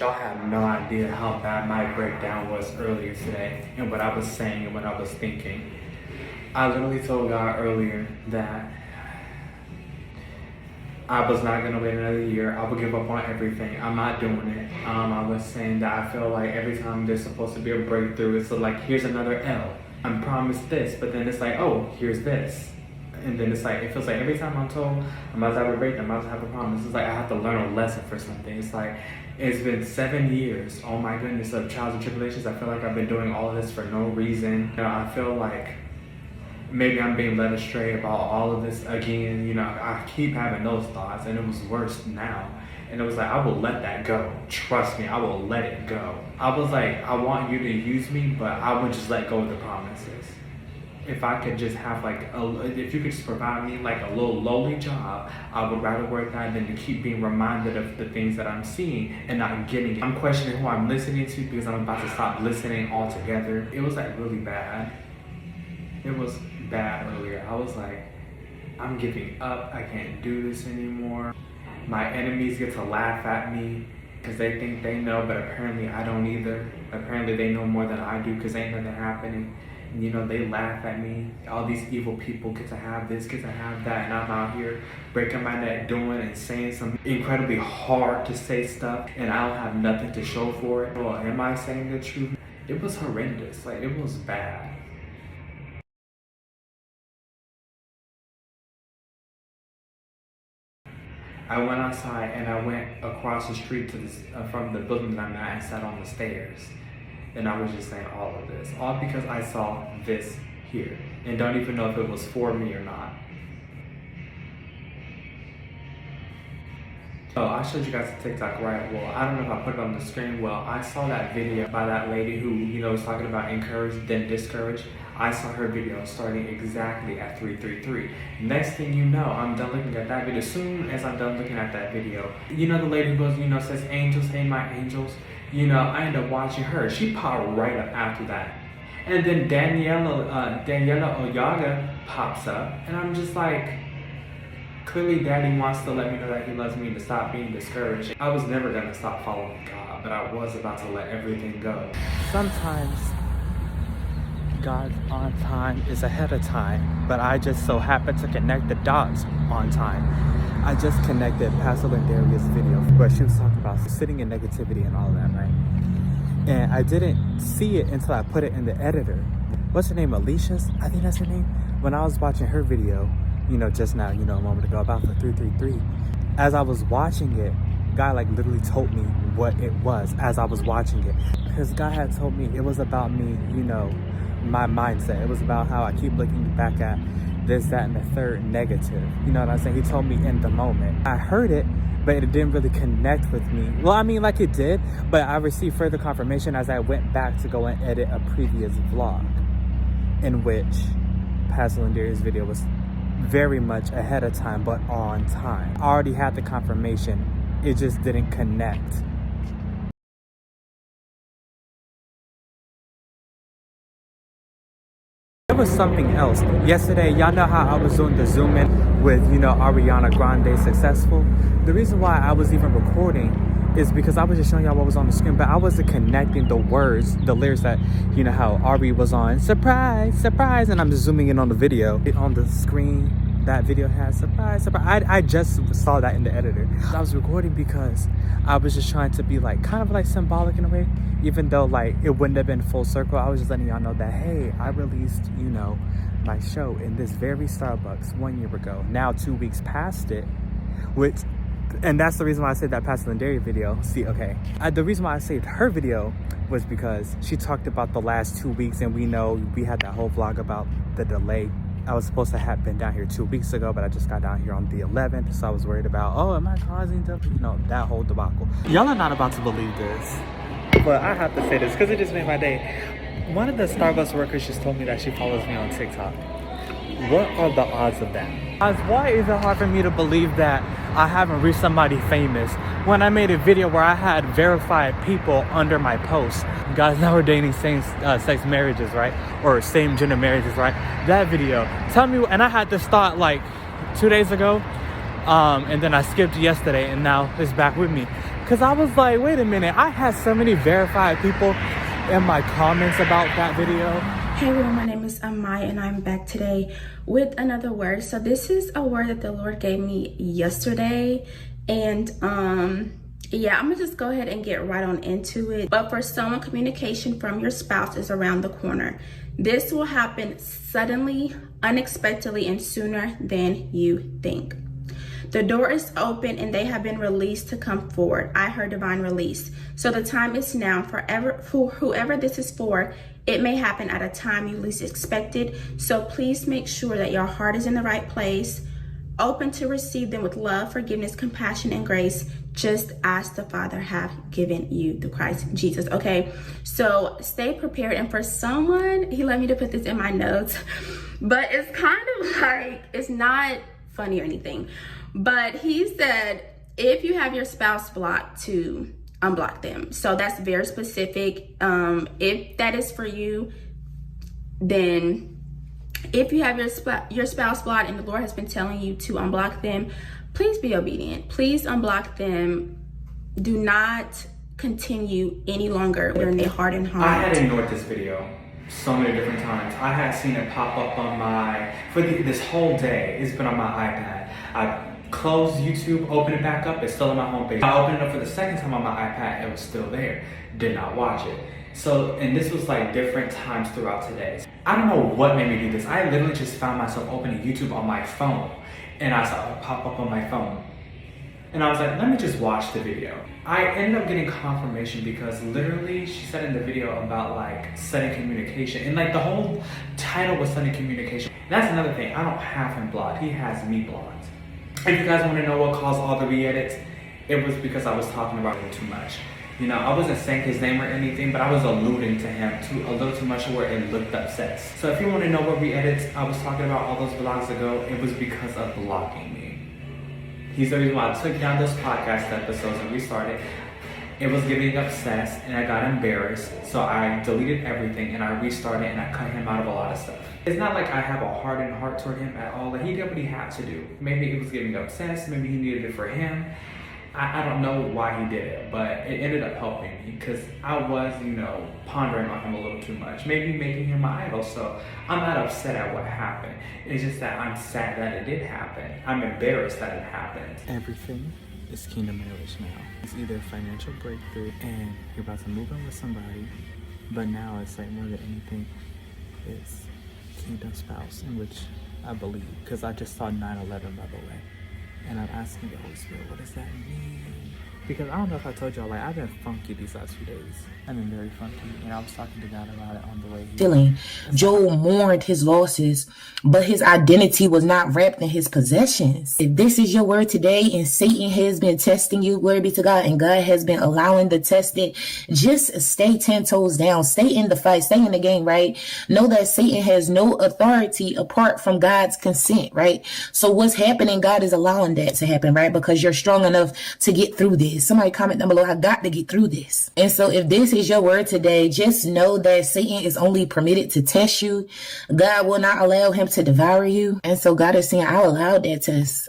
y'all have no idea how bad my breakdown was earlier today and what I was saying and what I was thinking. I literally told God earlier that I was not gonna wait another year. I would give up on everything. I'm not doing it. I was saying that I feel like every time there's supposed to be a breakthrough, it's like, here's another L. I'm promised this, but then it's like, oh, here's this. And then it's like, it feels like every time I'm told I'm about to have a breakdown, I'm about to have a promise, it's like I have to learn a lesson for something. It's like, it's been 7 years, oh my goodness, of trials and tribulations. I feel like I've been doing all of this for no reason. You know, I feel like maybe I'm being led astray about all of this again. You know, I keep having those thoughts, and it was worse now. And it was like, I will let that go. Trust me, I will let it go. I was like, I want you to use me, but I would just let go of the promises. If I could just have like, if you could just provide me like a little lowly job, I would rather work that than to keep being reminded of the things that I'm seeing and not getting it. I'm questioning who I'm listening to because I'm about to stop listening altogether. It was like really bad. It was bad earlier. I was like, I'm giving up. I can't do this anymore. My enemies get to laugh at me because they think they know, but apparently I don't either. Apparently they know more than I do because ain't nothing happening. And, you know, they laugh at me. All these evil people get to have this, get to have that, and I'm out here breaking my neck doing and saying some incredibly hard to say stuff, and I don't have nothing to show for it. Well, am I saying the truth? It was horrendous. Like, it was bad. I went outside and I went across the street to this, from the building that I'm at, and sat on the stairs. And I was just saying all of this, all because I saw this here and don't even know if it was for me or not. Oh, I showed you guys a TikTok, right? Well, I don't know if I put it on the screen. Well, I saw that video by that lady who, you know, was talking about encourage, then discourage. I saw her video starting exactly at 333. Next thing you know, I'm done looking at that video. As soon as I'm done looking at that video, you know the lady who goes, you know, says, angels, hey my angels. You know, I end up watching her. She popped right up after that. And then Daniela Oyaga pops up. And I'm just like, clearly Daddy wants to let me know that he loves me, to stop being discouraged. I was never going to stop following God, but I was about to let everything go. Sometimes God's on time is ahead of time, but I just so happen to connect the dots on time. I just connected Pastor Lindaria's video where she was talking about sitting in negativity and all of that, right? And I didn't see it until I put it in the editor. What's her name? Alicia's? I think that's her name. When I was watching her video, you know, just now, you know, a moment ago, about the 333. As I was watching it, God like literally told me what it was as I was watching it. Because God had told me it was about me, you know, my mindset. It was about how I keep looking back at this, that, and the third negative. You know what I'm saying? He told me in the moment. I heard it, but it didn't really connect with me. Well, I mean, like it did, but I received further confirmation as I went back to go and edit a previous vlog in which Pastor Lindaria's video was very much ahead of time, but on time. I already had the confirmation. It just didn't connect. There was something else. Yesterday, y'all know how I was doing the zoom in with, you know, Ariana Grande Successful. The reason why I was even recording is because I was just showing y'all what was on the screen, but I wasn't connecting the words, the lyrics that, you know, how Ari was on, surprise, surprise, and I'm just zooming in on the video. On the screen, that video has surprise, surprise. I just saw that in the editor. I was recording because I was just trying to be like, kind of like symbolic in a way, even though like it wouldn't have been full circle. I was just letting y'all know that, hey, I released, you know, my show in this very Starbucks 1 year ago. Now 2 weeks past it, which, and that's the reason why I said that Pastor Lindaria video. See, okay. The reason why I saved her video was because she talked about the last 2 weeks, and we know we had that whole vlog about the delay. I was supposed to have been down here 2 weeks ago, but I just got down here on the 11th, so I was worried about, oh, am I causing the, you know, that whole debacle. Y'all are not about to believe this, but I have to say this because it just made my day. One of the Starbucks workers just told me that she follows me on TikTok. What are the odds of that? Why is it hard for me to believe that I haven't reached somebody famous when I made a video where I had verified people under my post? Guys now are dating same-sex marriages, right? Or same-gender marriages, right? That video. Tell me, and I had this thought like 2 days ago, and then I skipped yesterday, and now it's back with me. Because I was like, wait a minute, I had so many verified people in my comments about that video. Hey everyone, my name is Amaya and I'm back today with another word. So this is a word that the Lord gave me yesterday, and yeah, I'm gonna just go ahead and get right on into it. But for someone, communication from your spouse is around the corner. This will happen suddenly, unexpectedly, and sooner than you think. The door is open and they have been released to come forward. I heard divine release. So the time is now. For whoever this is for, it may happen at a time you least expected. So please make sure that your heart is in the right place, open to receive them with love, forgiveness, compassion, and grace, just as the Father have given you through Christ Jesus. Okay, so stay prepared. And for someone, he let me to put this in my notes, but it's kind of like, it's not funny or anything, but he said if you have your spouse blocked, to unblock them. So that's very specific. If that is for you, then if you have your spouse blocked and the Lord has been telling you to unblock them, please be obedient. Please unblock them. Do not continue any longer in their heart and heart. I had ignored this video so many different times. I had seen it pop up on this whole day. It's been on my iPad. I closed YouTube, opened it back up, it's still on my homepage. I opened it up for the second time on my iPad, it was still there. Did not watch it. So, and this was like different times throughout today. I don't know what made me do this. I literally just found myself opening YouTube on my phone, and I saw it pop up on my phone. And I was like, let me just watch the video. I ended up getting confirmation because literally she said in the video about like setting communication, and like the whole title was setting communication. That's another thing, I don't have him blocked, he has me blocked. If you guys want to know what caused all the re-edits, it was because I was talking about him too much. You know, I wasn't saying his name or anything, but I was alluding to him a little too much where it looked upset. So if you want to know what re-edits I was talking about all those vlogs ago, it was because of blocking me. He's the reason why I took down those podcast episodes and restarted. It was getting obsessed and I got embarrassed, so I deleted everything and I restarted and I cut him out of a lot of stuff. It's not like I have a hardened heart toward him at all. Like, he did what he had to do. Maybe it was getting obsessed, maybe he needed it for him. I don't know why he did it, but it ended up helping me because I was, you know, pondering on him a little too much, maybe making him my idol. So I'm not upset at what happened. It's just that I'm sad that it did happen. I'm embarrassed that it happened. Everything is kingdom marriage now. It's either financial breakthrough and you're about to move in with somebody, but now it's like more than anything, it's kingdom spouse, in which I believe, because I just saw 9/11 by the way. And I'm asking the Holy Spirit, what does that mean? Because I don't know if I told y'all, like, I've been funky these last few days. I've been very funky, and I was talking to God about it on the way here. Job mourned his losses, but his identity was not wrapped in his possessions. If this is your word today and Satan has been testing you, glory be to God, and God has been allowing the testing, just stay 10 toes down. Stay in the fight. Stay in the game, right? Know that Satan has no authority apart from God's consent, right? So what's happening, God is allowing that to happen, right? Because you're strong enough to get through this. Somebody comment down below, I got to get through this. And so if this is your word today, just know that Satan is only permitted to test you. God will not allow him to devour you. And so God is saying, I'll allow that test.